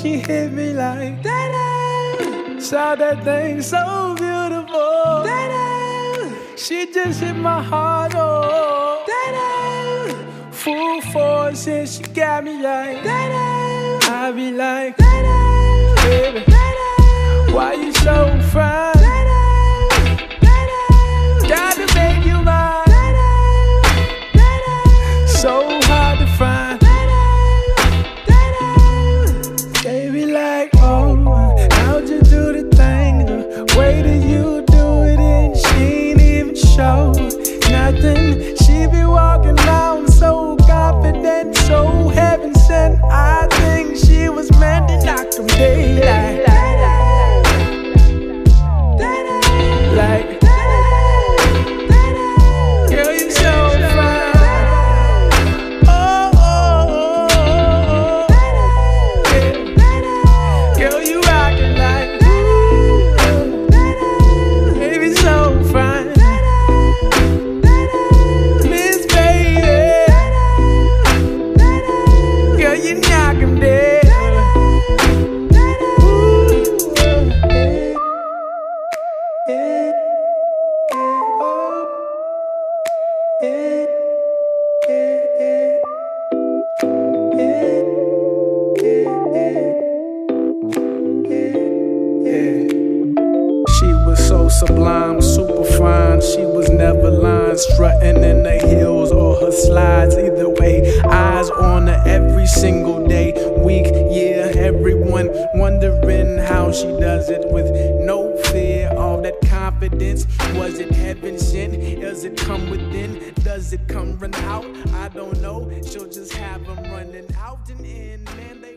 she hit me like that. Saw that thing so beautiful. That she just hit my heart, oh. That full force and she got me like that. I be like, baby, why you so fine? Gotta make you mine. So hard to find. They be like, oh, how'd you do the thing? The way that you do it, and she ain't even show nothing. She be walking around so confident, so heaven sent. I think she was meant to knock them daylight. Like, girl, you so fine. Oh, oh, oh, oh, oh. Yeah. Girl, you rockin' like, baby, so fine. Miss Baby, girl, you knock 'em dead. She was so sublime, super fine. She was never lying, strutting in the heels or her slides. Either way, eyes on her every single day, week, year. Everyone wondering how she does it with no fear. All that confidence, was it heaven sent? Does it come within? Does it come run out? I don't know. She'll just have them running out and in. Man, they